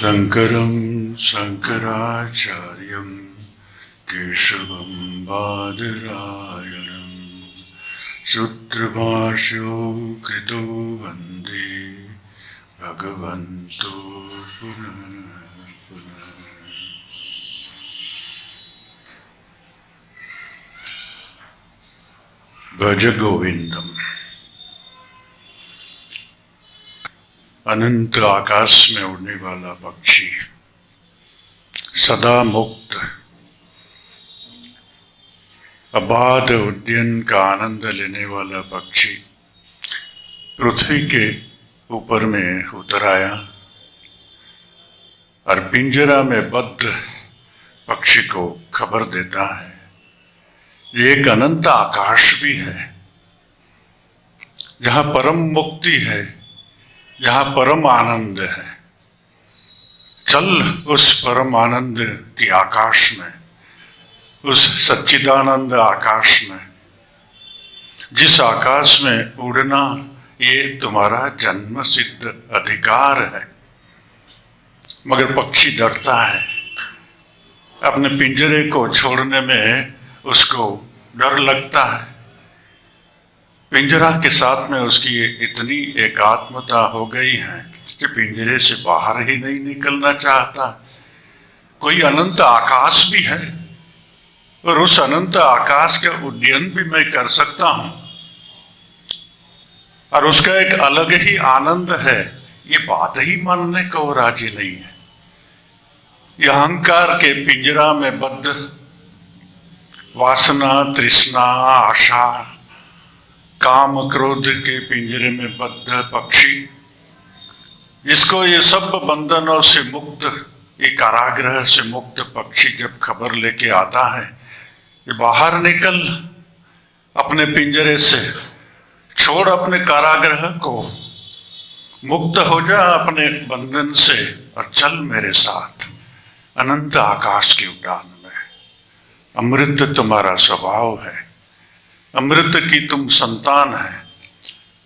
शंकरं शंकराचार्यं केशवं बादरायणं सूत्रभाष्यो कृतो वन्दे भगवन्तो पुनः पुनः। भज गोविंदम। अनंत आकाश में उड़ने वाला पक्षी, सदा मुक्त, अबाध उद्यान का आनंद लेने वाला पक्षी पृथ्वी के ऊपर में उतर आया और पिंजरा में बद्ध पक्षी को खबर देता है ये एक अनंत आकाश भी है जहाँ परम मुक्ति है, जहाँ परम आनंद है। चल उस परम आनंद की आकाश में, उस सच्चिदानंद आकाश में, जिस आकाश में उड़ना ये तुम्हारा जन्म सिद्ध अधिकार है। मगर पक्षी डरता है, अपने पिंजरे को छोड़ने में उसको डर लगता है। पिंजरा के साथ में उसकी इतनी एकात्मता हो गई है कि पिंजरे से बाहर ही नहीं निकलना चाहता। कोई अनंत आकाश भी है और उस अनंत आकाश का उड्डयन भी मैं कर सकता हूं और उसका एक अलग ही आनंद है, ये बात ही मानने को राजी नहीं है। ये अहंकार के पिंजरा में बद्ध वासना, तृष्णा, आशा, काम, क्रोध के पिंजरे में बद्ध पक्षी, जिसको ये सब बंधनों से मुक्त, ये कारागृह से मुक्त पक्षी जब खबर लेके आता है कि बाहर निकल, अपने पिंजरे से छोड़ अपने कारागृह को, मुक्त हो जा अपने बंधन से और चल मेरे साथ अनंत आकाश की उड़ान में। अमृत तुम्हारा स्वभाव है, अमृत की तुम संतान है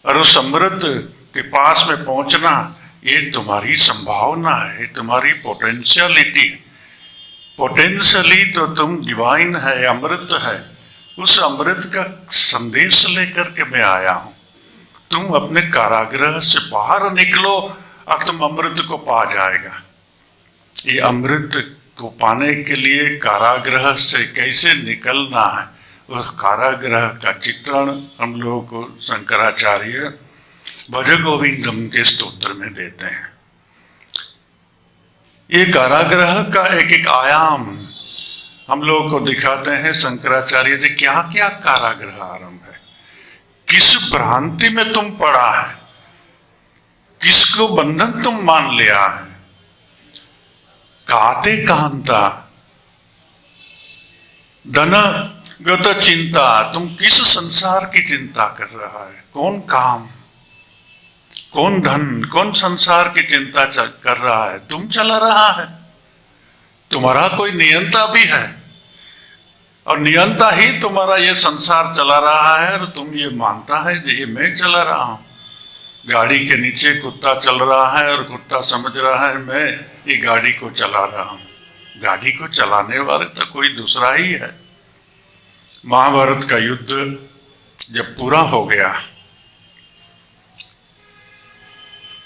और उस अमृत के पास में पहुंचना ये तुम्हारी संभावना है, तुम्हारी पोटेंशियलिटी। पोटेंशियली तो तुम डिवाइन है, अमृत है। उस अमृत का संदेश लेकर के मैं आया हूं। तुम अपने कारागृह से बाहर निकलो और तुम अमृत को पा जाएगा। ये अमृत को पाने के लिए कारागृह से कैसे निकलना है, उस कारागृह का चित्रण हम लोगों को शंकराचार्य भज गोविंदम के स्तोत्र में देते हैं। ये कारागृह का एक एक आयाम हम लोगों को दिखाते हैं शंकराचार्य जी। क्या क्या कारागृह आरंभ है, किस भ्रांति में तुम पड़ा है, किसको बंधन तुम मान लिया है। काते कांता धन गत चिंता, तुम किस संसार की चिंता कर रहा है। कौन काम, कौन धन, कौन संसार की चिंता कर रहा है। तुम चला रहा है, तुम्हारा कोई नियंता भी है और नियंता ही तुम्हारा ये संसार चला रहा है और तुम ये मानता है कि ये मैं चला रहा हूं। गाड़ी के नीचे कुत्ता चल रहा है और कुत्ता समझ रहा है मैं ये गाड़ी को चला रहा हूं। गाड़ी को चलाने वाले तो कोई दूसरा ही है। महाभारत का युद्ध जब पूरा हो गया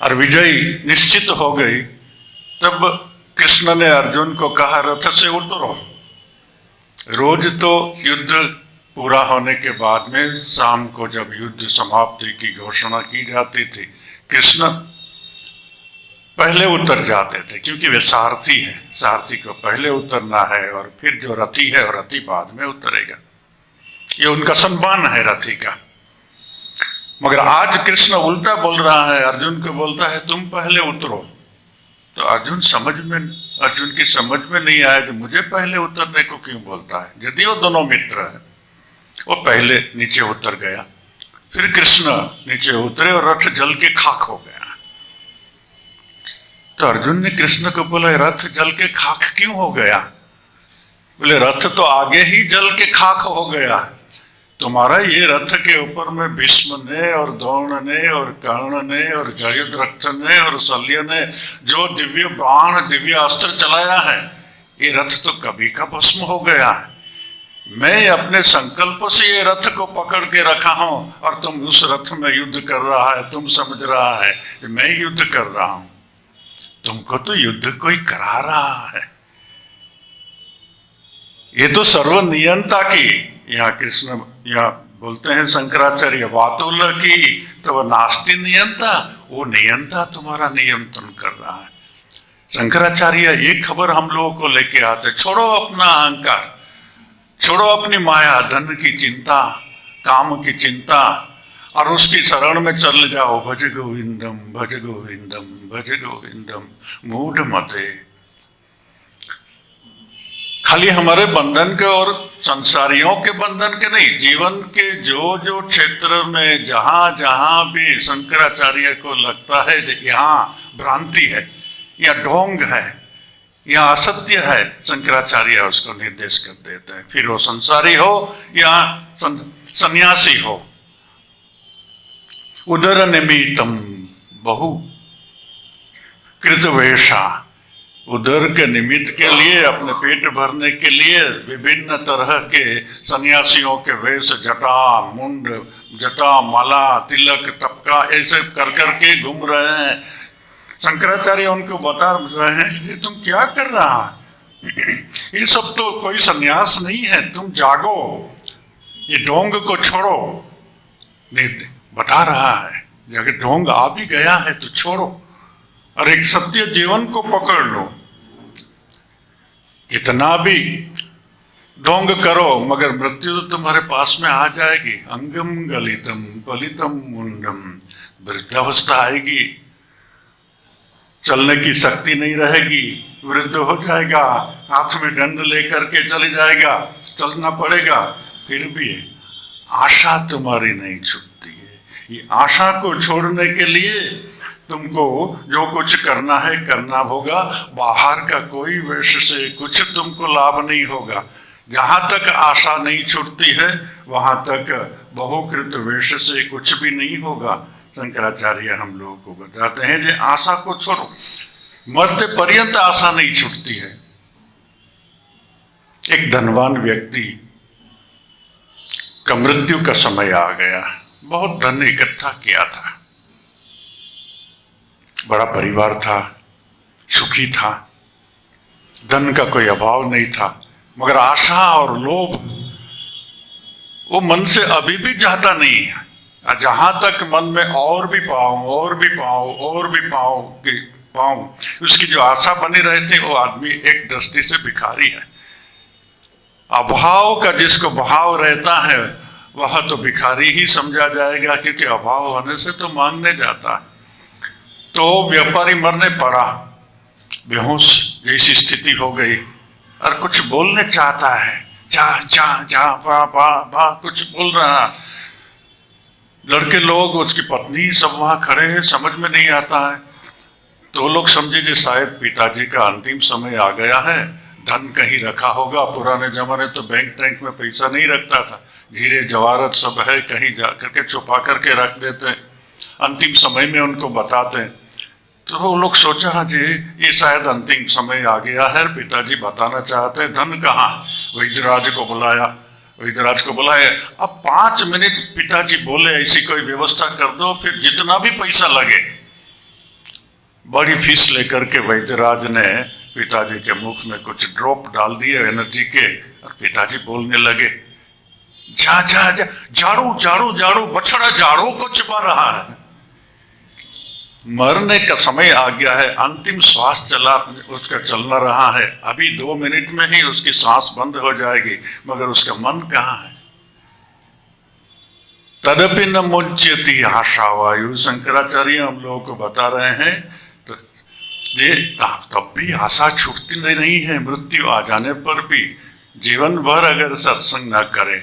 और विजय निश्चित हो गई, तब कृष्ण ने अर्जुन को कहा रथ से उतरो। रोज तो युद्ध पूरा होने के बाद में शाम को जब युद्ध समाप्ति की घोषणा की जाती थी, कृष्ण पहले उतर जाते थे क्योंकि वे सारथी है, सारथी को पहले उतरना है और फिर जो रथी है और रथी बाद में उतरेगा। ये उनका सम्मान है रथी का। मगर आज कृष्ण उल्टा बोल रहा है, अर्जुन को बोलता है तुम पहले उतरो। तो अर्जुन की समझ में नहीं आया कि मुझे पहले उतरने को क्यों बोलता है। यदि वो दोनों मित्र है, वो पहले नीचे उतर गया, फिर कृष्ण नीचे उतरे और रथ जल के खाक हो गया। तो अर्जुन ने कृष्ण को बोला रथ जल के खाक क्यों हो गया। बोले रथ तो आगे ही जल के खाक हो गया, तुम्हारा ये रथ के ऊपर में भीष्म ने और द्रोण ने और कर्ण ने और जयद्रथ ने और शल्य ने जो दिव्य बाण दिव्य अस्त्र चलाया है, ये रथ तो कभी का भस्म हो गया है। मैं अपने संकल्प से ये रथ को पकड़ के रखा हूं और तुम उस रथ में युद्ध कर रहा है। तुम समझ रहा है कि मैं युद्ध कर रहा हूं, तुमको तो युद्ध कोई करा रहा है। ये तो सर्वनियंता की, यहाँ कृष्ण यहाँ बोलते हैं शंकराचार्य वातुल की, तो वह नास्ति नियंता, वो नियंता तुम्हारा नियंत्रण कर रहा है। शंकराचार्य एक खबर हम लोगों को लेके आते, छोड़ो अपना अहंकार, छोड़ो अपनी माया, धन की चिंता, काम की चिंता, और उसकी शरण में चल जाओ। भज गोविंदम भज गोविंदम भज गोविंदम मूढ़ मते। खाली हमारे बंधन के और संसारियों के बंधन के नहीं, जीवन के जो जो क्षेत्र में जहां जहां भी शंकराचार्य को लगता है यहाँ भ्रांति है या ढोंग है या असत्य है, शंकराचार्य उसको निर्देश कर देते हैं। फिर वो संसारी हो या सन्यासी हो। उदर निमित्तम बहु कृतवेषा, उदर के निमित्त के लिए, अपने पेट भरने के लिए विभिन्न तरह के सन्यासियों के वेश, जटा मुंड, जटा माला तिलक टपका ऐसे कर करके घूम रहे हैं। शंकराचार्य उनको बता रहे हैं कि तुम क्या कर रहा है, ये सब तो कोई सन्यास नहीं है, तुम जागो, ये ढोंग को छोड़ो। नहीं बता रहा है अगर ढोंग आ भी गया है तो छोड़ो और एक सत्य जीवन को पकड़ लो। कितना भी ढोंग करो मगर मृत्यु तो तुम्हारे पास में आ जाएगी। अंगम गलितम बलितम मुंडम, वृद्धावस्था आएगी, चलने की शक्ति नहीं रहेगी, वृद्ध हो जाएगा, हाथ में दंड लेकर के चले जाएगा, चलना पड़ेगा। फिर भी आशा तुम्हारी नहीं छूटती है। ये आशा को छोड़ने के लिए तुमको जो कुछ करना है करना होगा। बाहर का कोई वेश से कुछ तुमको लाभ नहीं होगा। जहाँ तक आशा नहीं छूटती है वहाँ तक बहुकृत वेश से कुछ भी नहीं होगा। शंकराचार्य हम लोगों को बताते हैं कि आशा को छोड़ो, मरते पर्यंत आशा नहीं छूटती है। एक धनवान व्यक्ति का मृत्यु का समय आ गया, बहुत धन इकट्ठा किया था, बड़ा परिवार था, सुखी था, धन का कोई अभाव नहीं था, मगर आशा और लोभ वो मन से अभी भी जाता नहीं है। जहां तक मन में और भी पाऊं और भी पाऊं और भी पाऊं, उसकी जो आशा बनी रहती वो आदमी एक दृष्टि से भिखारी है। अभाव का जिसको भाव रहता है वह तो भिखारी ही समझा जाएगा, क्योंकि अभाव होने से तो मांगने जाता है। तो व्यापारी मरने पड़ा, बेहोश जैसी स्थिति हो गई और कुछ बोलने चाहता है, जा जा जा बा बा बा कुछ बोल रहा। लड़के लोग, उसकी पत्नी सब वहाँ खड़े हैं, समझ में नहीं आता है। तो लोग समझे कि शायद पिताजी का अंतिम समय आ गया है, धन कहीं रखा होगा। पुराने जमाने तो बैंक टैंक में पैसा नहीं रखता था, जीरे जवाहरत सब है, कहीं जा करके छुपा करके रख देते, अंतिम समय में उनको बताते। तो वो लोग सोचा हाँ जी ये शायद अंतिम समय आ गया है, पिताजी बताना चाहते हैं, धन कहाँ। वैद्यराज को बुलाया, वैद्यराज को बुलाया। अब 5 मिनट पिताजी बोले ऐसी कोई व्यवस्था कर दो, फिर जितना भी पैसा लगे। बड़ी फीस लेकर के वैद्यराज ने पिताजी के मुख में कुछ ड्रॉप डाल दिए एनर्जी के, और पिताजी बोलने लगे, जा जा जा, झाड़ू झाड़ू झाड़ू, बछड़ा झाड़ू को छिपा रहा है। मरने का समय आ गया है, अंतिम श्वास चला उसका चलना रहा है, अभी 2 मिनट में ही उसकी सांस बंद हो जाएगी, मगर उसका मन कहाँ है। तदपि न मुंचयति आशा वायु, शंकराचार्य हम लोगों को बता रहे हैं। तो ये तब भी आशा छूटती नहीं है। मृत्यु आ जाने पर भी जीवन भर अगर सत्संग न करे,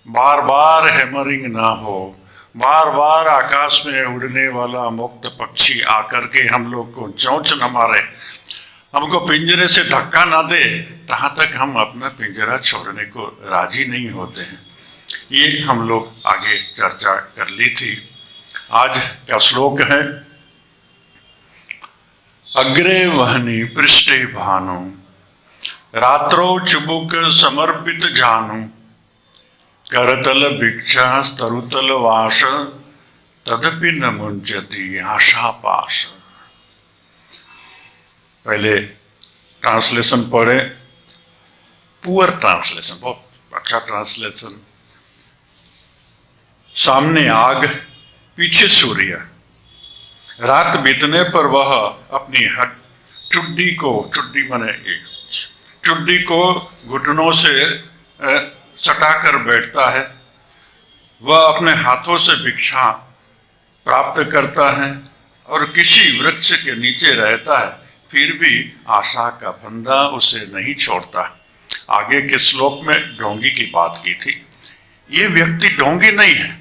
बार बार हैमरिंग ना हो, बार बार आकाश में उड़ने वाला मुक्त पक्षी आकर के हम लोग को चोंच न मारे, हमको पिंजरे से धक्का ना दे, तहाँ तक हम अपना पिंजरा छोड़ने को राजी नहीं होते हैं। ये हम लोग आगे चर्चा कर ली थी। आज का श्लोक है, अग्रे वहनी पृष्ठे भानु, रात्रो चुबुक समर्पित जानु, करतल भिक्षा स्तरुतल वास, तदपि न मुंचती आशा पाश। पहले ट्रांसलेशन पढ़े, पुअर ट्रांसलेशन, बहुत अच्छा ट्रांसलेशन। सामने आग, पीछे सूर्य, रात बीतने पर वह अपनी चुड्डी को, चुड्डी माने चुड्डी को घुटनों से सटाकर बैठता है। वह अपने हाथों से भिक्षा प्राप्त करता है और किसी वृक्ष के नीचे रहता है, फिर भी आशा का फंदा उसे नहीं छोड़ता। आगे के श्लोक में ढोंगी की बात की थी। ये व्यक्ति ढोंगी नहीं है,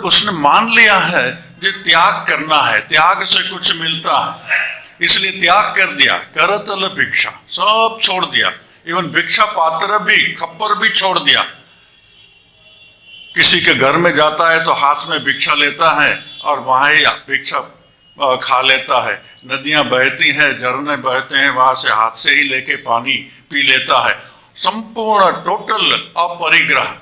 उसने मान लिया है कि त्याग करना है, त्याग से कुछ मिलता है, इसलिए त्याग कर दिया। करतल भिक्षा, सब छोड़ दिया, इवन भिक्षा पात्र भी, खप्पर भी छोड़ दिया। किसी के घर में जाता है तो हाथ में भिक्षा लेता है और वहां ही भिक्षा खा लेता है। नदियां बहती हैं, झरने बहते हैं, वहां से हाथ से ही लेके पानी पी लेता है। संपूर्ण टोटल अपरिग्रह।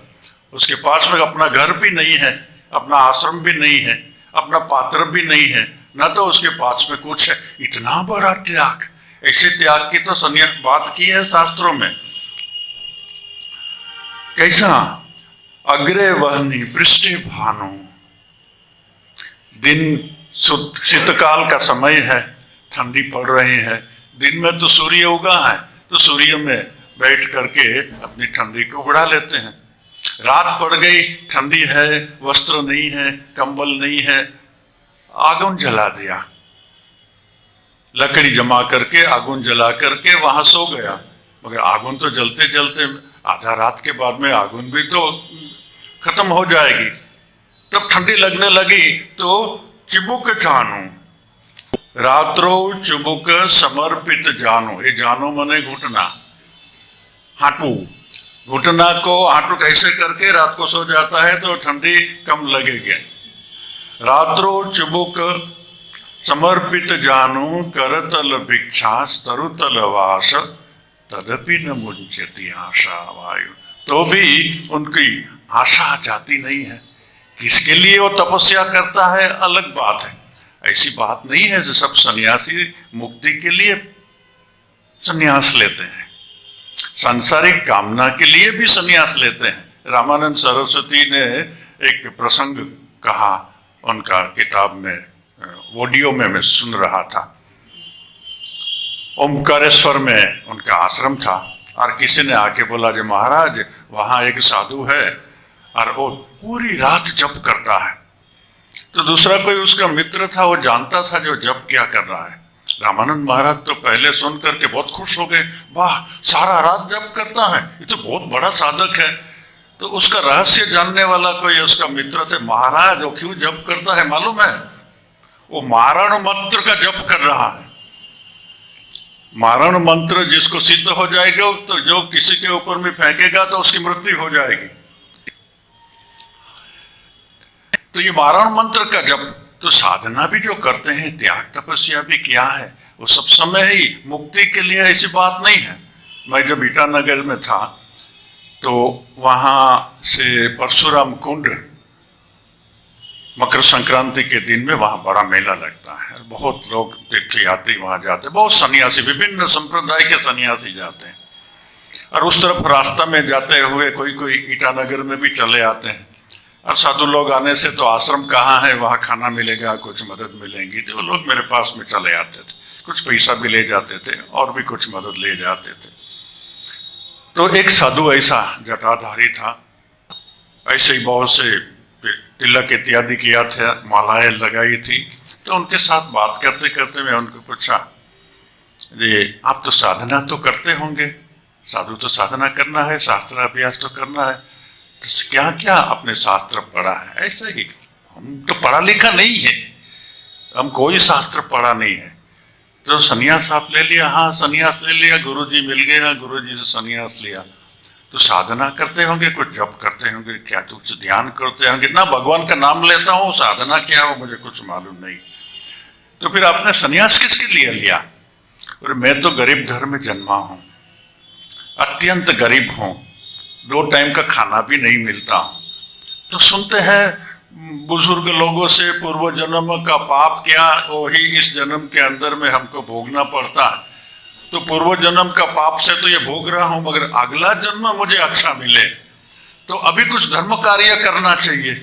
उसके पास में अपना घर भी नहीं है, अपना आश्रम भी नहीं है, अपना पात्र भी नहीं है, न तो उसके पास में कुछ है। इतना बड़ा त्याग, ऐसे त्याग की तो बात की है शास्त्रों में। कैसा? अग्रे वहनी पृष्ठे भानु, दिन शीतकाल का समय है, ठंडी पड़ रही है। दिन में तो सूर्य उगा है, तो सूर्य में बैठ करके अपनी ठंडी को बढ़ा लेते हैं। रात पड़ गई, ठंडी है, वस्त्र नहीं है, कंबल नहीं है, आगुन जला दिया, लकड़ी जमा करके आगुन जला करके वहां सो गया। मगर आगुन तो जलते जलते आधा रात के बाद में आगुन भी तो खत्म हो जाएगी। तब ठंडी लगने लगी तो चिबुक जानो, रात्रो चुबुक समर्पित जानो। ये जानो मने घुटना, हाटू, घुटना को हाटू कैसे करके रात को सो जाता है तो ठंडी कम लगेगी। रात्रो चुबुक समर्पित जानो, करतल भिक्षा स्तरुतल वास, तदपि न मुंचती आशा वायु। तो भी उनकी आशा जाती नहीं है। किसके लिए वो तपस्या करता है अलग बात है। ऐसी बात नहीं है जो सब सन्यासी मुक्ति के लिए सन्यास लेते हैं, सांसारिक कामना के लिए भी सन्यास लेते हैं। रामानंद सरस्वती ने एक प्रसंग कहा, उनका किताब में, ऑडियो में मैं सुन रहा था। ओमकारेश्वर में उनका आश्रम था और किसी ने आके बोला जी महाराज वहाँ एक साधु है और वो पूरी रात जप करता है। तो दूसरा कोई उसका मित्र था, वो जानता था जो जप क्या कर रहा है। रामानंद महाराज तो पहले सुन करके बहुत खुश हो गए, वाह सारा रात जप करता है, ये तो बहुत बड़ा साधक है। तो उसका रहस्य जानने वाला कोई उसका मित्र थे, महाराज वो क्यों जप करता है मालूम है? वो मारण मंत्र का जप कर रहा है। मारण मंत्र जिसको सिद्ध हो जाएगा तो जो किसी के ऊपर में फेंकेगा तो उसकी मृत्यु हो जाएगी। तो ये मारण मंत्र का जप, तो साधना भी जो करते हैं, त्याग तपस्या भी किया है, वो सब समय ही मुक्ति के लिए, ऐसी बात नहीं है। मैं जब ईटानगर में था तो वहाँ से परशुराम कुंड मकर संक्रांति के दिन में वहाँ बड़ा मेला लगता है, बहुत लोग तीर्थयात्री वहाँ जाते हैं, बहुत सन्यासी, विभिन्न संप्रदाय के सन्यासी जाते हैं। और उस तरफ रास्ता में जाते हुए कोई कोई ईटानगर में भी चले आते हैं। और साधु लोग आने से तो आश्रम कहाँ है, वहाँ खाना मिलेगा, कुछ मदद मिलेंगी, तो लोग मेरे पास में चले आते थे, कुछ पैसा भी ले जाते थे और भी कुछ मदद ले जाते थे। तो एक साधु ऐसा जटाधारी था, ऐसे ही बहुत से तिलक इत्यादि किया था, मालाएं लगाई थी। तो उनके साथ बात करते करते मैं उनको पूछा, ये आप तो साधना तो करते होंगे, साधु तो साधना करना है, शास्त्र अभ्यास तो करना है, तो क्या क्या आपने शास्त्र पढ़ा है? ऐसे ही, हम तो पढ़ा लिखा नहीं है, हम कोई शास्त्र पढ़ा नहीं है। तो सन्यास आप ले लिया? हाँ सन्यास ले लिया, गुरुजी मिल गया, गुरुजी से सन्यास लिया। तो साधना करते होंगे, कुछ जप करते होंगे, क्या कुछ ध्यान करते होंगे ना, भगवान का नाम लेता हूँ, साधना क्या हो मुझे कुछ मालूम नहीं। तो फिर आपने सन्यास किसके लिए लिया? और मैं तो गरीब घर में जन्मा हूँ, अत्यंत गरीब हूँ, 2 टाइम का खाना भी नहीं मिलता हूँ। तो सुनते हैं बुजुर्ग लोगों से पूर्व जन्म का पाप क्या वही इस जन्म के अंदर में हमको भोगना पड़ता है। तो पूर्व जन्म का पाप से तो ये भोग रहा हूं, मगर अगला जन्म मुझे अच्छा मिले तो अभी कुछ धर्म कार्य करना चाहिए,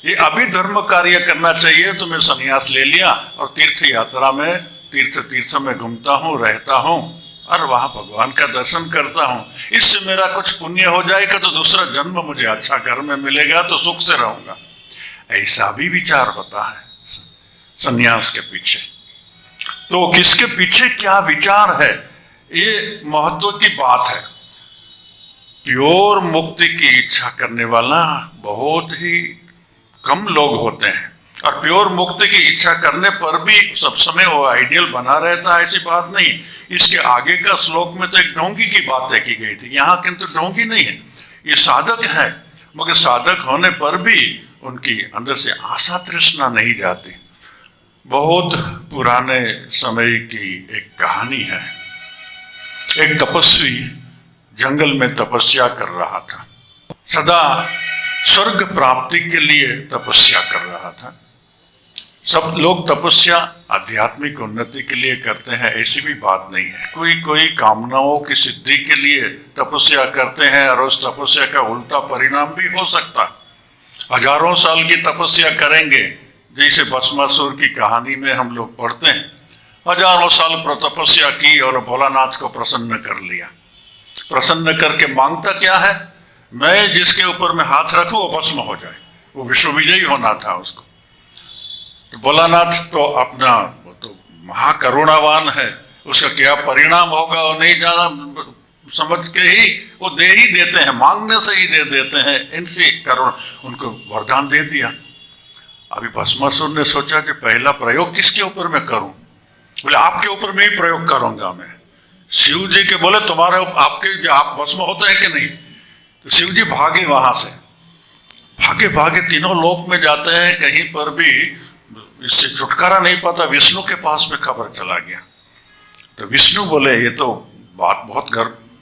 ये अभी धर्म कार्य करना चाहिए। तो मैं संन्यास ले लिया और तीर्थ यात्रा में तीर्थ में घूमता हूँ, रहता हूँ और वहां भगवान का दर्शन करता हूँ। इससे मेरा कुछ पुण्य हो जाएगा तो दूसरा जन्म मुझे अच्छा घर में मिलेगा तो सुख से रहूंगा। ऐसा भी विचार होता है संन्यास के पीछे। तो किसके पीछे क्या विचार है, ये महत्व की बात है। प्योर मुक्ति की इच्छा करने वाला बहुत ही कम लोग होते हैं, और प्योर मुक्ति की इच्छा करने पर भी सब समय वो आइडियल बना रहता है, ऐसी बात नहीं। इसके आगे का श्लोक में तो एक ढोंगी की बात की गई थी, यहाँ किंतु ढोंगी नहीं है, ये साधक है, मगर साधक होने पर भी उनकी अंदर से आशा तृष्णा नहीं जाती। बहुत पुराने समय की एक कहानी है। एक तपस्वी जंगल में तपस्या कर रहा था, सदा स्वर्ग प्राप्ति के लिए तपस्या कर रहा था। सब लोग तपस्या आध्यात्मिक उन्नति के लिए करते हैं, ऐसी भी बात नहीं है। कोई कोई कामनाओं की सिद्धि के लिए तपस्या करते हैं और उस तपस्या का उल्टा परिणाम भी हो सकता है। हजारों साल की तपस्या करेंगे, जैसे भस्मासुर की कहानी में हम लोग पढ़ते हैं, हजारों साल पर तपस्या की और भोलानाथ को प्रसन्न कर लिया। प्रसन्न करके मांगता क्या है, मैं जिसके ऊपर में हाथ रखूं वो भस्म हो जाए, वो विश्व विजयी होना था उसको। तो भोलानाथ तो अपना वो तो महाकरुणावान है, उसका क्या परिणाम होगा वो नहीं जाना, समझ के ही वो दे ही देते हैं, मांगने से ही दे देते हैं। इनसे करुण उनको वरदान दे दिया। अभी भस्मासुर ने सोचा कि पहला प्रयोग किसके ऊपर मैं करूं? बोले आपके ऊपर मैं ही प्रयोग करूंगा मैं। शिव जी के बोले तुम्हारे आपके आप भस्म होते हैं कि नहीं? तो शिव जी भागे वहां से, भागे भागे तीनों लोक में जाते हैं, कहीं पर भी इससे छुटकारा नहीं पाता। विष्णु के पास में खबर चला गया। तो विष्णु बोले ये तो बात बहुत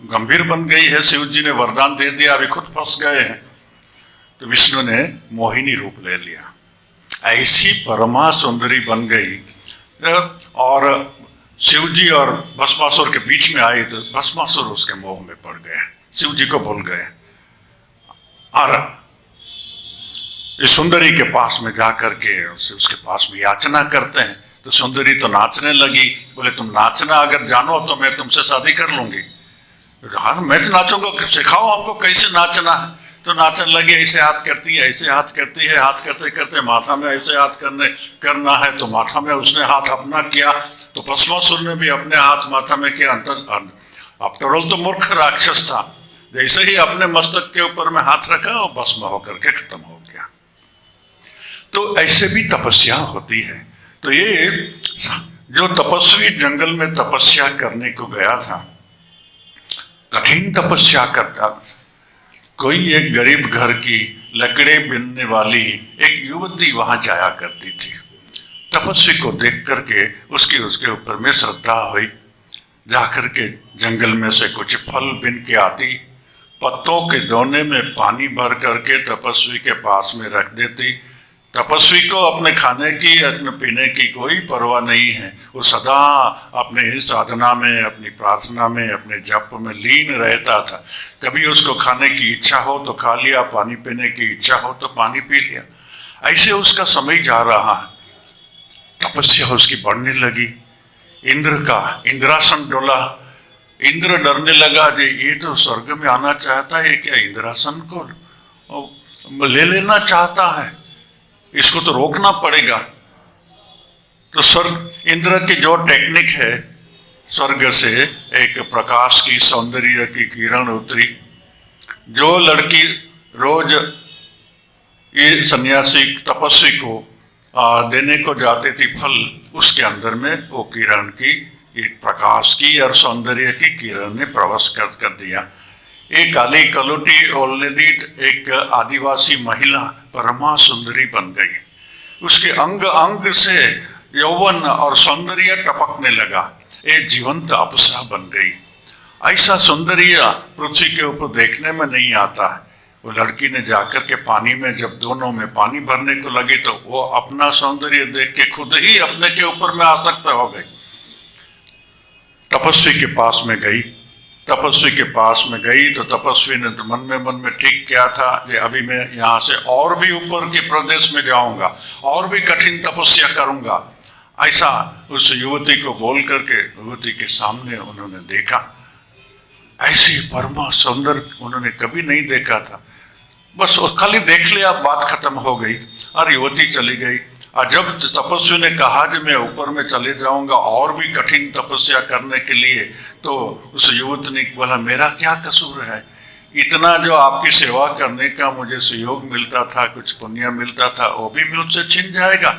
गंभीर बन गई है, शिव जी ने वरदान दे दिया, अभी खुद फंस गए हैं। तो विष्णु ने मोहिनी रूप ले लिया, ऐसी परमा सुंदरी बन गई और शिव जी और भस्मासुर के बीच में आई तो भस्मासुर उसके मोह में पड़ गए, शिव जी को भूल गए। और इस सुंदरी के पास में जाकर के उसके पास में याचना करते हैं। तो सुंदरी तो नाचने लगी। बोले तुम नाचना अगर जानो तो मैं तुमसे शादी कर लूंगी। हाँ मैं तो नाचूंगा, सिखाओ हमको कैसे नाचना है। तो नाचने लगी, ऐसे हाथ करती है, ऐसे हाथ करती है, हाथ करते करते माथा में ऐसे हाथ करना है। तो माथा में उसने हाथ अपना किया, तो भस्मासुर ने भी अपने हाथ माथा में किया। आफ्टर ऑल तो मूर्ख राक्षस था, जैसे ही अपने मस्तक के ऊपर में हाथ रखा वो भस्म होकर के खत्म हो गया। तो ऐसे भी तपस्या होती है। तो ये जो तपस्वी जंगल में तपस्या करने को गया था, कठिन तपस्या करता, कोई एक गरीब घर की लकड़े बीनने वाली एक युवती वहां जाया करती थी। तपस्वी को देख करके उसके ऊपर में श्रद्धा हुई। जाकर के जंगल में से कुछ फल बीन के आती, पत्तों के दोने में पानी भर करके तपस्वी के पास में रख देती। तपस्वी को अपने खाने की अपने पीने की कोई परवाह नहीं है, वो सदा अपने साधना में, अपनी प्रार्थना में, अपने जप में लीन रहता था। कभी उसको खाने की इच्छा हो तो खा लिया, पानी पीने की इच्छा हो तो पानी पी लिया। ऐसे उसका समय जा रहा है। तपस्या उसकी बढ़ने लगी। इंद्रासन डोला। इंद्र डरने लगा, जे ये तो स्वर्ग में आना चाहता है क्या, इंद्रासन को ले लेना चाहता है, इसको तो रोकना पड़ेगा। तो स्वर्ग इंद्र की जो टेक्निक है, स्वर्ग से एक प्रकाश की सौंदर्य की किरण उतरी। जो लड़की रोज ये सन्यासी तपस्वी को देने को जाती थी फल, उसके अंदर में वो किरण की, एक प्रकाश की और सौंदर्य की किरण ने प्रवेश कर दिया। एक काली कलोटी ऑलरेडी एक आदिवासी महिला परमा सुंदरी बन गई। उसके अंग अंग से यौवन और सौंदर्य टपकने लगा, एक जीवंत अप्सरा बन गई। ऐसा सौंदर्य पृथ्वी के ऊपर देखने में नहीं आता है। वो लड़की ने जाकर के पानी में जब दोनों में पानी भरने को लगी तो वो अपना सौंदर्य देख के खुद ही अपने के ऊपर में आसक्त हो गई। तपस्वी के पास में गई, तपस्वी के पास में गई तो तपस्वी ने तो मन में ठीक किया था कि अभी मैं यहाँ से और भी ऊपर के प्रदेश में जाऊंगा और भी कठिन तपस्या करूंगा। ऐसा उस युवती को बोल करके युवती के सामने उन्होंने देखा। ऐसी परमा सुंदर उन्होंने कभी नहीं देखा था। बस खाली देख लिया, बात खत्म हो गई और युवती चली गई। और जब तपस्वी ने कहा कि मैं ऊपर में चले जाऊंगा और भी कठिन तपस्या करने के लिए, तो उस युवती ने बोला मेरा क्या कसूर है, इतना जो आपकी सेवा करने का मुझे सहयोग मिलता था, कुछ पुण्य मिलता था, वो भी मुझसे छिन जाएगा।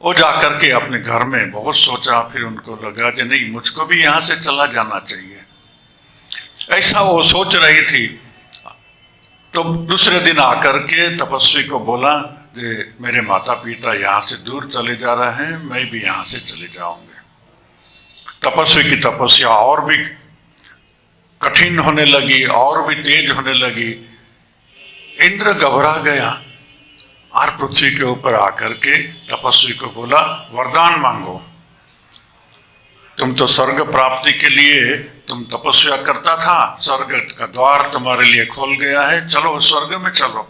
वो जाकर के अपने घर में बहुत सोचा, फिर उनको लगा कि नहीं मुझको भी यहाँ से चला जाना चाहिए। ऐसा वो सोच रही थी तो दूसरे दिन आकर के तपस्वी को बोला कि मेरे माता पिता यहाँ से दूर चले जा रहे हैं, मैं भी यहाँ से चले जाऊंगे। तपस्वी की तपस्या और भी कठिन होने लगी, और भी तेज होने लगी। इंद्र घबरा गया और पृथ्वी के ऊपर आकर के तपस्वी को बोला वरदान मांगो। तुम तो स्वर्ग प्राप्ति के लिए तुम तपस्या करता था, स्वर्ग का द्वार तुम्हारे लिए खोल गया है, चलो स्वर्ग में चलो।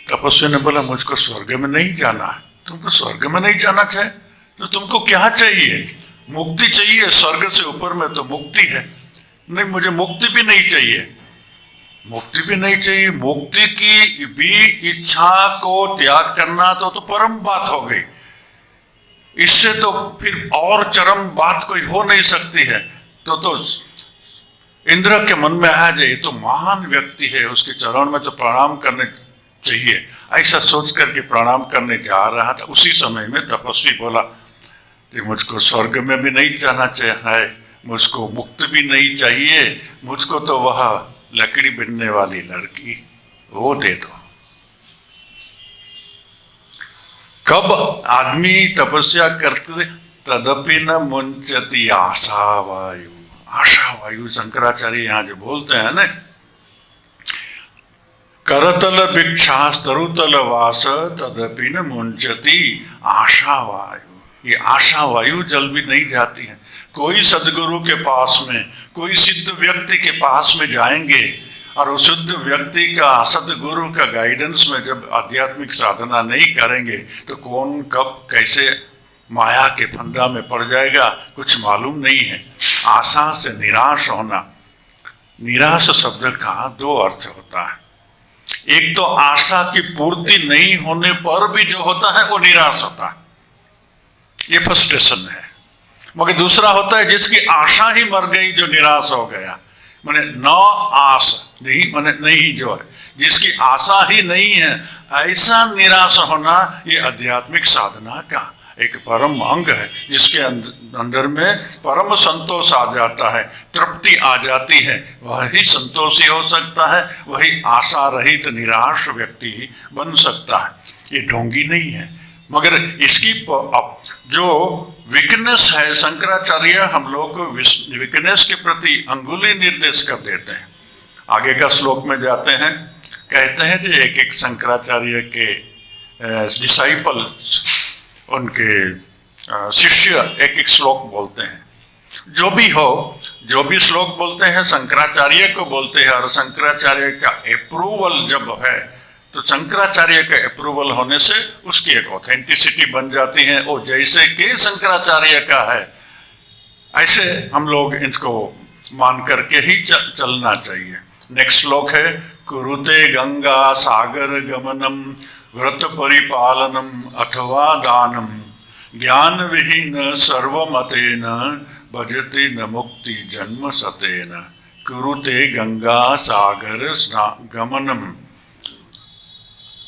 तपस्वी ने बोला मुझको स्वर्ग में नहीं जाना है। तुमको स्वर्ग में नहीं जाना चाहिए तो तुमको क्या चाहिए? मुक्ति चाहिए, स्वर्ग से ऊपर में तो मुक्ति है। नहीं मुझे मुक्ति भी नहीं चाहिए, मुक्ति भी नहीं चाहिए। मुक्ति की भी इच्छा को त्याग करना तो परम बात हो गई। इससे तो फिर और चरम बात कोई हो नहीं सकती है। तो इंद्र के मन में आ जाए तो महान व्यक्ति है, उसके चरण में तो प्रणाम करने चाहिए। ऐसा सोच करके प्रणाम करने जा रहा था, उसी समय में तपस्वी बोला कि मुझको स्वर्ग में भी नहीं जाना चाहिए, मुझको मुक्त भी नहीं चाहिए, मुझको तो वह लकड़ी बिनने वाली लड़की वो दे दो। कब आदमी तपस्या करते तदपि न मुंचति आशा वायु। आशा वायु शंकराचार्य यहाँ जो बोलते हैं ना, करतल भिक्षास तरुतल वास तदपि न मुंचति आशा वायु। ये आशा वायु जल भी नहीं जाती है। कोई सदगुरु के पास में, कोई सिद्ध व्यक्ति के पास में जाएंगे और उस शुद्ध व्यक्ति का, सदगुरु का गाइडेंस में जब आध्यात्मिक साधना नहीं करेंगे तो कौन कब कैसे माया के फंदा में पड़ जाएगा कुछ मालूम नहीं है। आशा से निराश होना। निराश शब्द का दो अर्थ होता है। एक तो आशा की पूर्ति नहीं होने पर भी जो होता है वो निराश होता है, ये फ्रस्ट्रेशन है। मगर दूसरा होता है जिसकी आशा ही मर गई, जो निराश हो गया। माने न आस नहीं, माने नहीं जो है, जिसकी आशा ही नहीं है, ऐसा निराश होना ये आध्यात्मिक साधना का एक परम अंग है, जिसके अंदर में परम संतोष आ जाता है, तृप्ति आ जाती है। वही संतोषी हो सकता है, वही आशा रहित निराश व्यक्ति ही बन सकता है। ये ढोंगी नहीं है। मगर इसकी जो वीकनेस है, शंकराचार्य हम लोग को वीकनेस के प्रति अंगुली निर्देश कर देते हैं। आगे का श्लोक में जाते हैं, कहते हैं कि एक एक शंकराचार्य के डिसाइपल्स, उनके शिष्य एक एक श्लोक बोलते हैं। जो भी हो, जो भी श्लोक बोलते हैं शंकराचार्य को बोलते हैं, और शंकराचार्य का अप्रूवल जब है तो शंकराचार्य का अप्रूवल होने से उसकी एक ऑथेंटिसिटी बन जाती है। वो जैसे कि शंकराचार्य का है ऐसे हम लोग इनको मान करके ही चलना चाहिए। नेक्स्ट श्लोक है, कुरुते गंगा सागर गमनम व्रत परिपालनम अथवा दानम ज्ञान विहीन सर्वमतेन भजते न मुक्ति जन्म सतेन। कुरुते गंगा सागर गमनम।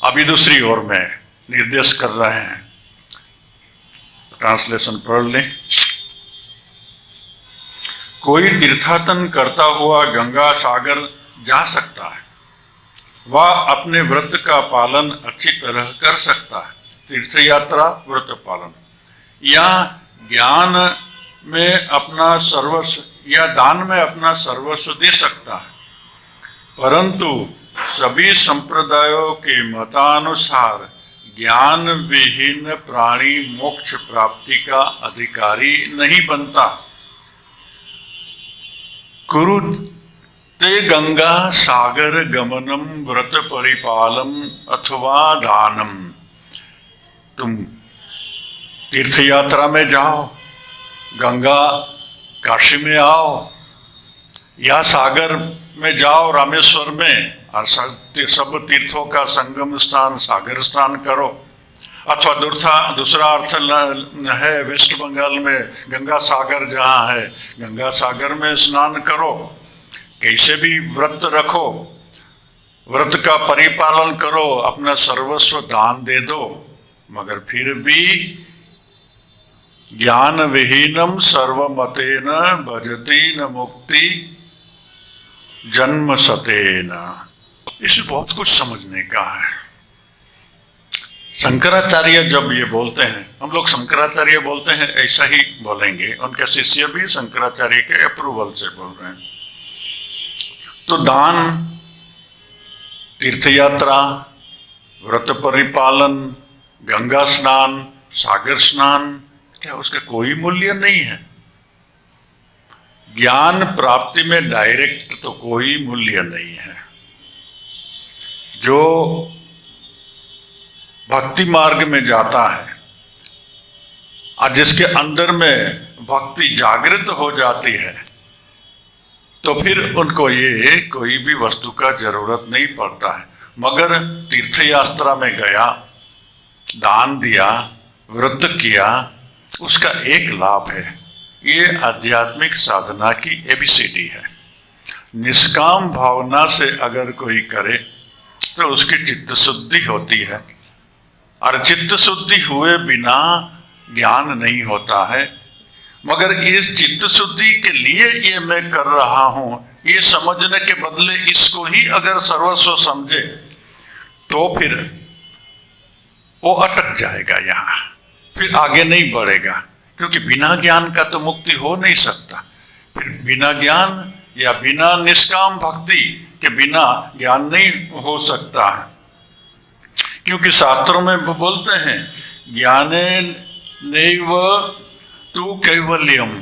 अभी दूसरी ओर में निर्देश कर रहे हैं, ट्रांसलेशन पढ़ लें। कोई तीर्थाटन करता हुआ गंगा सागर जा सकता है, वह अपने व्रत का पालन अच्छी तरह कर सकता है। तीर्थ यात्रा व्रत पालन या ज्ञान में अपना सर्वस्व या दान में अपना सर्वस्व दे सकता है, परंतु सभी संप्रदायों के मतानुसार ज्ञान विहीन प्राणी मोक्ष प्राप्ति का अधिकारी नहीं बनता। कुरु ते गंगा सागर गमनम व्रत परिपालम अथवा दानम। तुम तीर्थ यात्रा में जाओ, गंगा काशी में आओ या सागर में जाओ, रामेश्वर में, और सब तीर्थों का संगम स्थान सागर स्थान करो। अथवा दूसरा अर्थ है वेस्ट बंगाल में गंगा सागर जहाँ है, गंगा सागर में स्नान करो, कैसे भी व्रत रखो, व्रत का परिपालन करो, अपना सर्वस्व दान दे दो, मगर फिर भी ज्ञान विहीनम सर्वमतेन भजति न मुक्ति जन्म सतेन। इसमें बहुत कुछ समझने का है। शंकराचार्य जब ये बोलते हैं, हम लोग शंकराचार्य बोलते हैं, ऐसा ही बोलेंगे, उनके शिष्य भी शंकराचार्य के अप्रूवल से बोल रहे हैं। तो दान, तीर्थ यात्रा, व्रत परिपालन, गंगा स्नान, सागर स्नान, क्या उसका कोई मूल्य नहीं है? ज्ञान प्राप्ति में डायरेक्ट तो कोई मूल्य नहीं है। जो भक्ति मार्ग में जाता है और जिसके अंदर में भक्ति जागृत हो जाती है, तो फिर उनको ये कोई भी वस्तु का जरूरत नहीं पड़ता है। मगर तीर्थ यात्रा में गया, दान दिया, व्रत किया, उसका एक लाभ है, ये आध्यात्मिक साधना की एबीसीडी है। निष्काम भावना से अगर कोई करे तो उसकी चित्त शुद्धि होती है, और चित्त शुद्धि हुए बिना ज्ञान नहीं होता है। मगर इस चित्त शुद्धि के लिए ये मैं कर रहा हूं, ये समझने के बदले इसको ही अगर सर्वस्व समझे तो फिर वो अटक जाएगा यहाँ, फिर आगे नहीं बढ़ेगा, क्योंकि बिना ज्ञान का तो मुक्ति हो नहीं सकता। फिर बिना ज्ञान या बिना निष्काम भक्ति के बिना ज्ञान नहीं हो सकता है। क्योंकि शास्त्रों में बोलते हैं ज्ञाने नैव तु कैवल्यम,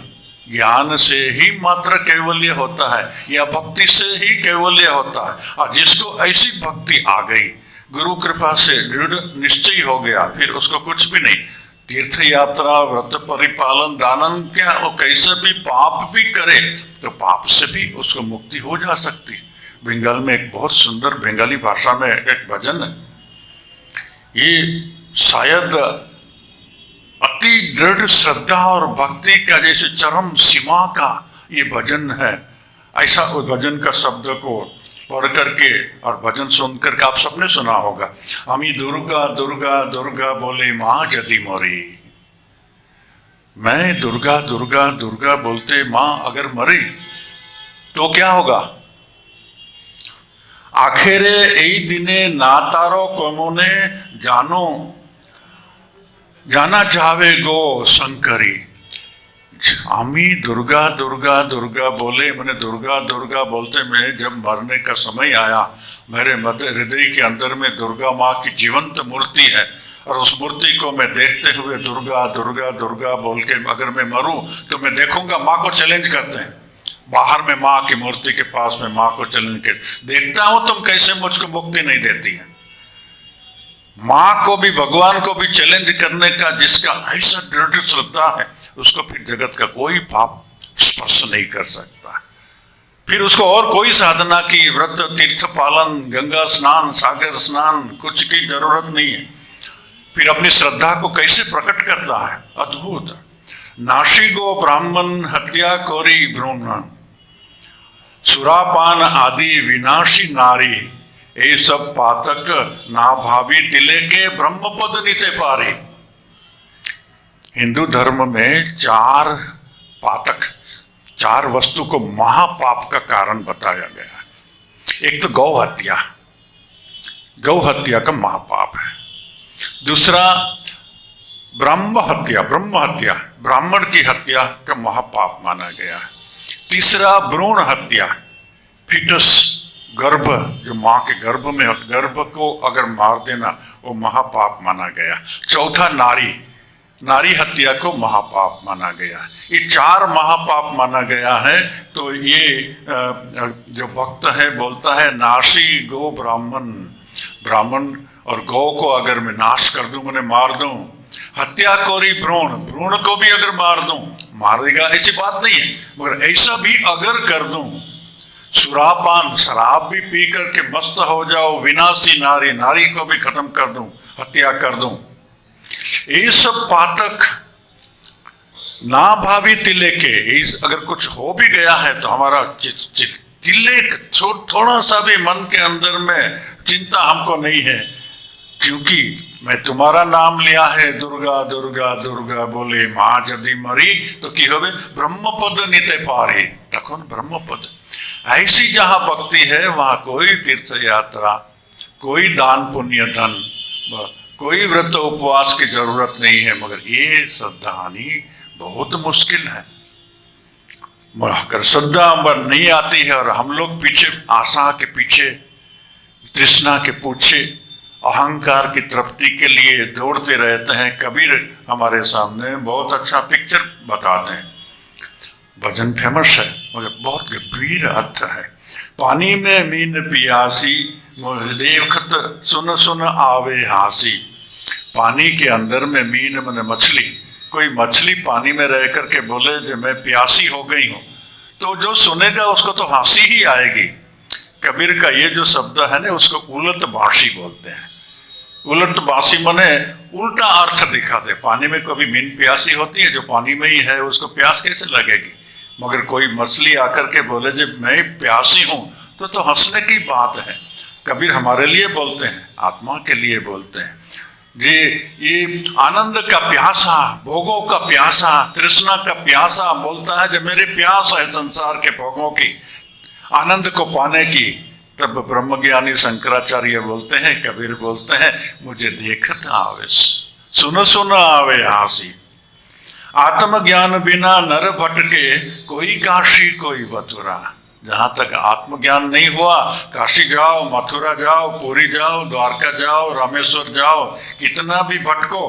ज्ञान से ही मात्र कैवल्य होता है या भक्ति से ही कैवल्य होता है। और जिसको ऐसी भक्ति आ गई, गुरु कृपा से दृढ़ निश्चय हो गया, फिर उसको कुछ भी नहीं, तीर्थ यात्रा, व्रत परिपालन, दानन, क्या वो कैसे भी पाप भी करे तो पाप से भी उसको मुक्ति हो जा सकती। बंगाल में एक बहुत सुंदर बंगाली भाषा में एक भजन है, ये शायद अति दृढ़ श्रद्धा और भक्ति का जैसे चरम सीमा का ये भजन है। ऐसा उस भजन का शब्द को पढ़ करके और भजन सुन करके आप सबने सुना होगा, हमी दुर्गा दुर्गा दुर्गा बोले माँ जदी मरी। मैं दुर्गा दुर्गा दुर्गा बोलते माँ अगर मरी तो क्या होगा? आखिरे यही दिने ना तारो कोमोने जानो जाना चाहे गो शंकरी। हमी दुर्गा दुर्गा दुर्गा बोले, मैंने दुर्गा दुर्गा बोलते मैं जब मरने का समय आया, मेरे हृदय के अंदर में दुर्गा माँ की जीवंत मूर्ति है, और उस मूर्ति को मैं देखते हुए दुर्गा दुर्गा दुर्गा बोल के अगर मैं मरूं तो मैं देखूंगा, माँ को चैलेंज करते हैं बाहर में, माँ की मूर्ति के पास में माँ को चैलेंज कर देखता हूं तुम कैसे मुझको मुक्ति नहीं देती है। माँ को भी भगवान को भी चैलेंज करने का जिसका ऐसा दृढ़ श्रद्धा है, उसको फिर जगत का कोई पाप स्पर्श नहीं कर सकता। फिर उसको और कोई साधना की, व्रत, तीर्थ पालन, गंगा स्नान, सागर स्नान, कुछ की जरूरत नहीं है। फिर अपनी श्रद्धा को कैसे प्रकट करता है, अद्भुत। नाशी गो ब्राह्मण हत्या कोरी भ्रूण, सुरापान आदि विनाशी नारी, ये सब पातक ना भावी तिले के ब्रह्म पद नीते पारे। हिंदू धर्म में 4 पातक 4 वस्तु को महापाप का कारण बताया गया। एक तो गौ हत्या, गौ हत्या का महापाप है। दूसरा ब्रह्म हत्या, ब्राह्मण की हत्या का महापाप माना गया। तीसरा भ्रूण हत्या, फीटस, गर्भ, जो माँ के गर्भ में, गर्भ को अगर मार देना वो महापाप माना गया। चौथा नारी हत्या को महापाप माना गया। ये 4 महापाप माना गया है। तो ये जो भक्त है बोलता है नाशी गो ब्राह्मण और गौ को अगर मैं नाश कर दूं, मैंने मार दूं, हत्या कोरी भ्रूण को भी अगर मार दूं, मारेगा ऐसी बात नहीं है, मगर ऐसा भी अगर कर दूं, सुरापान, शराब भी पी करके मस्त हो जाओ, विनाशी नारी को भी खत्म कर दूं, हत्या कर दूं, ये सब पातक ना भावी तिले के, अगर कुछ हो भी गया है तो हमारा तिले थोड़ा सा भी मन के अंदर में चिंता हमको नहीं है, क्योंकि मैं तुम्हारा नाम लिया है, दुर्गा दुर्गा दुर्गा बोले माँ यदि मरी तो कि होवे ब्रह्मपद नीते पारे, तखन ब्रह्मपद। ऐसी जहां भक्ति है वहां कोई तीर्थ यात्रा, कोई दान पुण्य धन, कोई व्रत उपवास की जरूरत नहीं है, मगर ये श्रद्धा आनी बहुत मुश्किल है। अगर श्रद्धा नहीं आती है और हम लोग पीछे, आशा के पीछे, तृष्णा के पीछे, अहंकार की तृप्ति के लिए दौड़ते रहते हैं। कबीर हमारे सामने बहुत अच्छा पिक्चर बताते हैं। भजन फेमस है मगर बहुत गंभीर अर्थ है। पानी में मीन पियासी, देखत सुन सुन आवे हासी। पानी के अंदर में मीन मन मछली, कोई मछली पानी में रह करके बोले जो मैं प्यासी हो गई हूँ, तो जो सुनेगा उसको तो हंसी ही आएगी। कबीर का ये जो शब्द है ना, उसको उलट बांसी बोलते हैं। उलट बांसी मने उल्टा अर्थ दिखाते। पानी में कभी मीन प्यासी होती है, जो पानी में ही है उसको प्यास कैसे लगेगी, मगर कोई मछली आकर के बोले जब मैं प्यासी हूँ तो हंसने की बात है। कबीर हमारे लिए बोलते हैं, आत्मा के लिए बोलते हैं जी। ये आनंद का प्यासा, भोगों का प्यासा, तृष्णा का प्यासा बोलता है, जब मेरे प्यास है संसार के भोगों की, आनंद को पाने की, तब ब्रह्मज्ञानी शंकराचार्य बोलते हैं, कबीर बोलते हैं मुझे देखत आवे सुन सुन आवे हासी। आत्मज्ञान बिना नर भटके, कोई काशी कोई मथुरा। जहां तक आत्मज्ञान नहीं हुआ, काशी जाओ, मथुरा जाओ, पुरी जाओ, द्वारका जाओ, रामेश्वर जाओ, कितना भी भटको,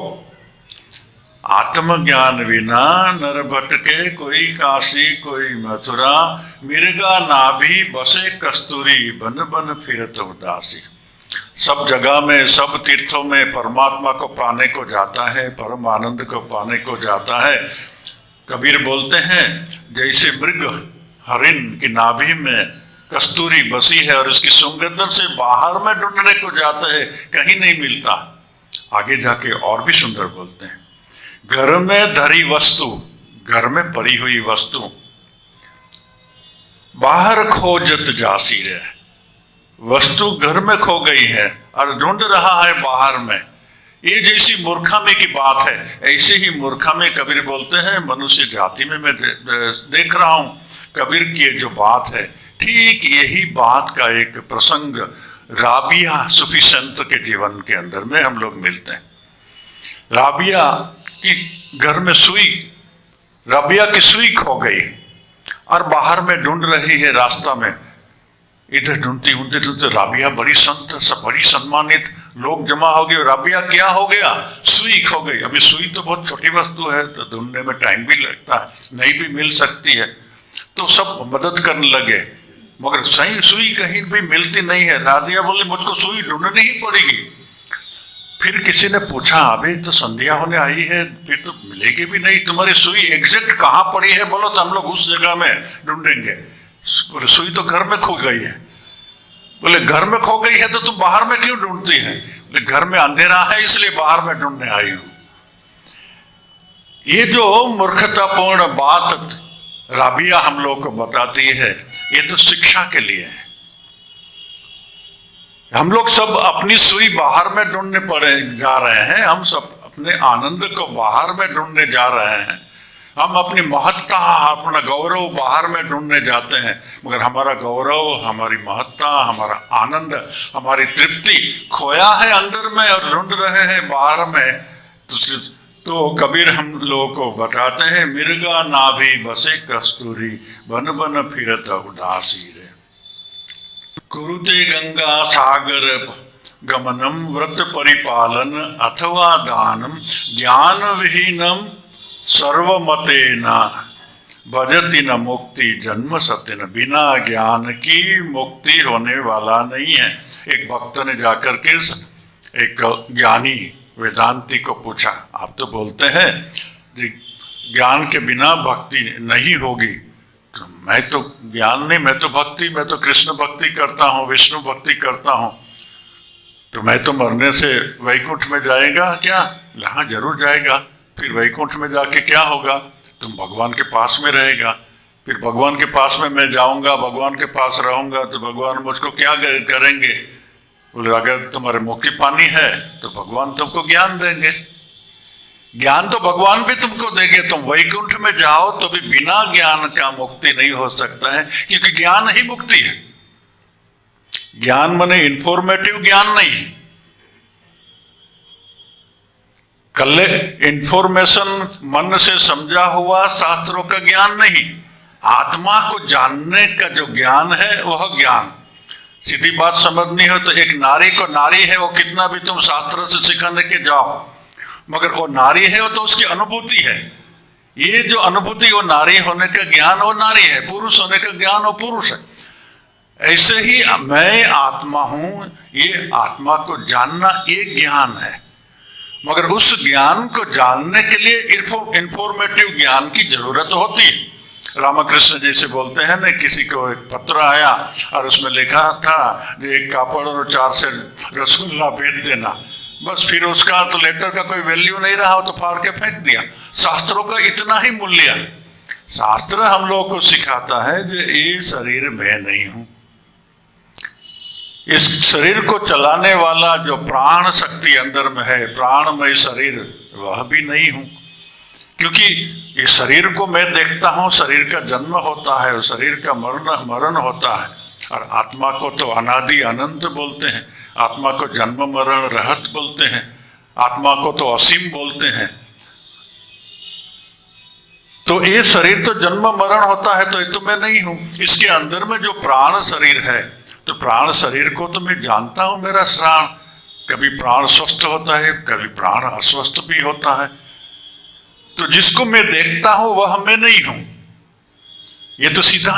आत्मज्ञान बिना नर भटके, कोई काशी कोई मथुरा। मिर्गा नाभि बसे कस्तूरी, बन बन फिरत उदासी। सब जगह में, सब तीर्थों में परमात्मा को पाने को जाता है, परम आनंद को पाने को जाता है। कबीर बोलते हैं जैसे मृग हरिण की नाभि में कस्तूरी बसी है और उसकी सुगंध से बाहर में ढूंढने को जाता है, कहीं नहीं मिलता। आगे जाके और भी सुंदर बोलते हैं, घर में धरी वस्तु, घर में पड़ी हुई वस्तु, बाहर खोजत जासी रे। वस्तु घर में खो गई है और ढूंढ रहा है बाहर में। ये जैसी मूर्खामी की बात है, ऐसे ही मूर्खामी कबीर बोलते हैं मनुष्य जाति में मैं देख रहा हूं। कबीर की जो बात है, ठीक यही बात का एक प्रसंग राबिया सूफी संत के जीवन के अंदर में हम लोग मिलते हैं। राबिया की घर में सुई, राबिया की सुई खो गई और बाहर में ढूंढ रही है, रास्ता में इधर ढूंढती ढूंढते राबिया बड़ी संत, सब बड़ी सम्मानित लोग जमा हो गए। राबिया क्या हो गया, सुई खो गई। अभी सुई तो बहुत छोटी वस्तु है, तो ढूंढने में टाइम भी लगता है, नहीं भी मिल सकती है, तो सब मदद करने लगे, मगर सही सुई कहीं भी मिलती नहीं है। राबिया बोली मुझको सुई ढूंढनी ही पड़ेगी। फिर किसी ने पूछा अभी तो संध्या होने आई है, फिर तो मिलेगी भी नहीं, तुम्हारी सुई एग्जैक्ट कहाँ पड़ी है बोलो तो हम लोग उस जगह में ढूंढेंगे। बोले सुई तो घर में खो गई है। बोले घर में खो गई है तो तुम बाहर में क्यों ढूंढती है? बोले घर में अंधेरा है इसलिए बाहर में ढूंढने आई हूं। ये जो मूर्खतापूर्ण बात राबिया हम लोग को बताती है, ये तो शिक्षा के लिए है। हम लोग सब अपनी सुई बाहर में ढूंढने जा रहे हैं, हम सब अपने आनंद को बाहर में ढूंढने जा रहे हैं। हम अपनी महत्ता, अपना गौरव बाहर में ढूंढने जाते हैं, मगर हमारा गौरव, हमारी महत्ता, हमारा आनंद, हमारी तृप्ति खोया है अंदर में और ढूंढ रहे हैं बाहर में। तो कबीर हम लोगों को बताते हैं, मिर्गा नाभि बसे कस्तूरी, बन बन फिरत उदासी रे। कुरुते गंगा सागर गमनम व्रत परिपालन अथवा दानम, ज्ञान विहीनम सर्वमतेन भजति न मुक्ति जन्म सत्यन। बिना ज्ञान की मुक्ति होने वाला नहीं है। एक भक्त ने जाकर के एक ज्ञानी वेदांती को पूछा, आप तो बोलते हैं ज्ञान के बिना भक्ति नहीं होगी, तो मैं तो ज्ञान नहीं, मैं तो भक्ति, मैं तो कृष्ण भक्ति करता हूँ, विष्णु भक्ति करता हूँ, तो मैं तो मरने से वैकुंठ में जाएगा क्या? हाँ जरूर जाएगा। फिर वैकुंठ में जाके क्या होगा? तुम भगवान के पास में रहेगा। फिर भगवान के पास में मैं जाऊंगा, भगवान के पास रहूंगा, तो भगवान मुझको क्या करेंगे? बोले अगर तुम्हारे मुख की पानी है तो भगवान तुमको ज्ञान देंगे। ज्ञान तो भगवान भी तुमको देंगे। तुम वैकुंठ में जाओ तो भी बिना ज्ञान का मुक्ति नहीं हो सकता है, क्योंकि ज्ञान ही मुक्ति है। ज्ञान माने इंफॉर्मेटिव ज्ञान नहीं, कल इंफॉर्मेशन मन से समझा हुआ शास्त्रों का ज्ञान नहीं, आत्मा को जानने का जो ज्ञान है वह ज्ञान। सीधी बात समझनी हो तो एक नारी को, नारी है वो कितना भी तुम शास्त्र से सिखाने के जाओ, मगर वो नारी है वो तो उसकी अनुभूति है। ये जो अनुभूति, वो नारी होने का ज्ञान वो नारी है, पुरुष होने का ज्ञान वो पुरुष है। ऐसे ही मैं आत्मा हूं, ये आत्मा को जानना ये ज्ञान है। मगर उस ज्ञान को जानने के लिए इंफॉर्मेटिव ज्ञान की जरूरत होती है। रामकृष्ण जी से बोलते हैं ना, किसी को एक पत्र आया और उसमें लिखा था कि एक कापड़ और 4 से रसगुल्ला बेच देना, बस फिर उसका तो लेटर का कोई वैल्यू नहीं रहा, तो फाड़ के फेंक दिया। शास्त्रों का इतना ही मूल्य है। शास्त्र हम लोगों को सिखाता है कि ये शरीर मैं नहीं हूं, इस शरीर को चलाने वाला जो प्राण शक्ति अंदर में है, प्राणमय शरीर, वह भी नहीं हूं। क्योंकि इस शरीर को मैं देखता हूं, शरीर का जन्म होता है, शरीर का मरण होता है, और आत्मा को तो अनादि अनंत बोलते हैं, आत्मा को जन्म मरण रहत बोलते हैं, आत्मा को तो असीम बोलते हैं। तो ये शरीर तो जन्म मरण होता है, तो ये तो मैं नहीं हूं। इसके अंदर में जो प्राण शरीर है, तो प्राण शरीर को तो मैं जानता हूं, मेरा प्राण, कभी प्राण स्वस्थ होता है, कभी प्राण अस्वस्थ भी होता है। तो जिसको मैं देखता हूं वह मैं नहीं हूं। ये तो सीधा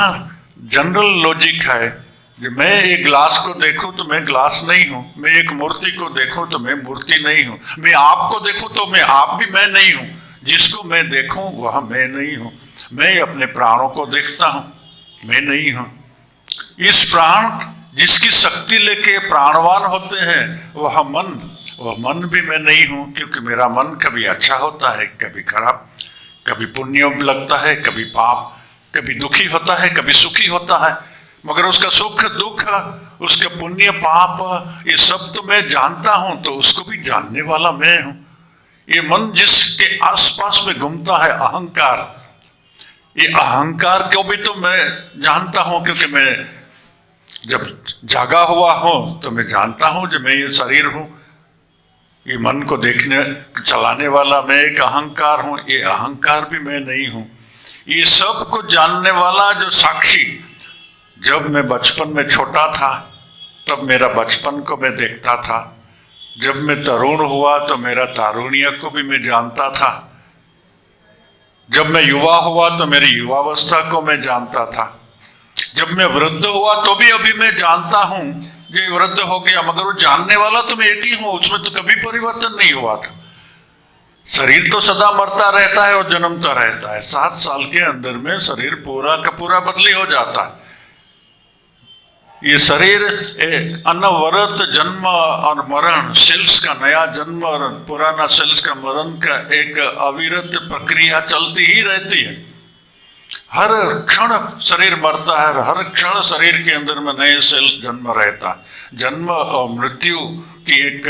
जनरल लॉजिक है। जब मैं एक ग्लास को देखूं तो मैं ग्लास नहीं हूं, मैं एक मूर्ति को देखूं तो मैं मूर्ति नहीं हूं, मैं आपको देखूं तो मैं आप भी मैं नहीं हूं। जिसको मैं देखूं वह मैं नहीं हूं। मैं अपने प्राणों को देखता हूं, मैं नहीं हूं। इस प्राण जिसकी शक्ति लेके प्राणवान होते हैं वह मन भी मैं नहीं हूं, क्योंकि मेरा मन कभी अच्छा होता है, कभी खराब, कभी पुण्य लगता है, कभी पाप, कभी दुखी होता है, कभी सुखी होता है। मगर उसका सुख दुख, उसका पुण्य पाप, ये सब तो मैं जानता हूं, तो उसको भी जानने वाला मैं हूं। ये मन जिसके आसपास में घूमता है, अहंकार, ये अहंकार को भी तो मैं जानता हूं, क्योंकि मैं जब जागा हुआ हूं तो मैं जानता हूं जो मैं ये शरीर हूं। ये मन को देखने चलाने वाला मैं एक अहंकार हूं, ये अहंकार भी मैं नहीं हूं। ये सब को जानने वाला जो साक्षी, जब मैं बचपन में छोटा था तब मेरा बचपन को मैं देखता था, जब मैं तरुण हुआ तो मेरा तारुण्य को भी मैं जानता था, जब मैं युवा हुआ तो मेरी युवावस्था को मैं जानता था, जब मैं वृद्ध हुआ तो भी अभी मैं जानता हूं कि वृद्ध हो गया, मगर वो जानने वाला तो मैं एक ही हूं, उसमें तो कभी परिवर्तन नहीं हुआ था। शरीर तो सदा मरता रहता है और जन्मता रहता है। 7 साल के अंदर में शरीर पूरा का पूरा बदली हो जाता है। ये शरीर एक अनवरत जन्म और मरण, सेल्स का नया जन्म और पुराना सेल्स का मरण का एक अविरत प्रक्रिया चलती ही रहती है। हर क्षण शरीर मरता है, हर क्षण शरीर के अंदर में नए सेल्स जन्म रहता है। जन्म और मृत्यु की एक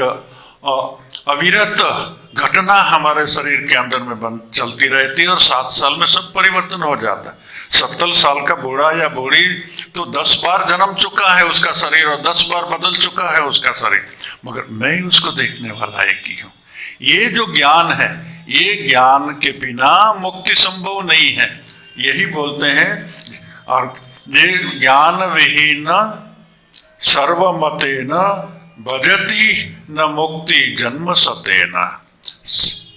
अविरत घटना हमारे शरीर के अंदर में चलती रहती है और 7 साल में सब परिवर्तन हो जाता है। 70 साल का बूढ़ा या बूढ़ी तो 10 बार जन्म चुका है उसका शरीर और 10 बार बदल चुका है उसका शरीर, मगर मैं उसको देखने वाला एक ही हूँ। ये जो ज्ञान है, ये ज्ञान के बिना मुक्ति संभव नहीं है, यही बोलते हैं। और ये ज्ञान विहीन सर्वमतेन भजति न मुक्ति जन्म सतेन।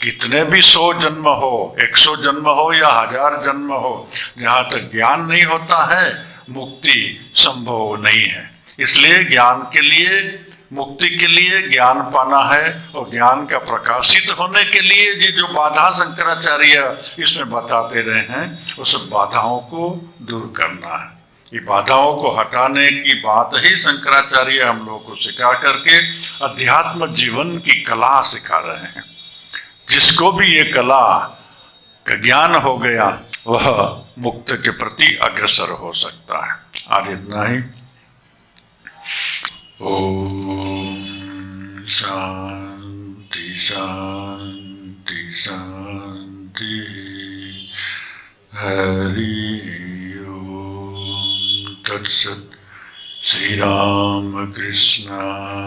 कितने भी 100 जन्म हो, 100 जन्म हो या 1000 जन्म हो, जहाँ तक ज्ञान नहीं होता है मुक्ति संभव नहीं है। इसलिए ज्ञान के लिए, मुक्ति के लिए ज्ञान पाना है और ज्ञान का प्रकाशित होने के लिए ये जो बाधा शंकराचार्य इसमें बताते रहे हैं, उस बाधाओं को दूर करना है। ये बाधाओं को हटाने की बात ही शंकराचार्य हम लोगों को सिखा करके अध्यात्म जीवन की कला सिखा रहे हैं। जिसको भी ये कला का ज्ञान हो गया वह मुक्त के प्रति अग्रसर हो सकता है। आज इतना ही। ओम शांति शांति शांति। हरि ओम तत्सत्। श्री राम कृष्णार्पणमस्तु।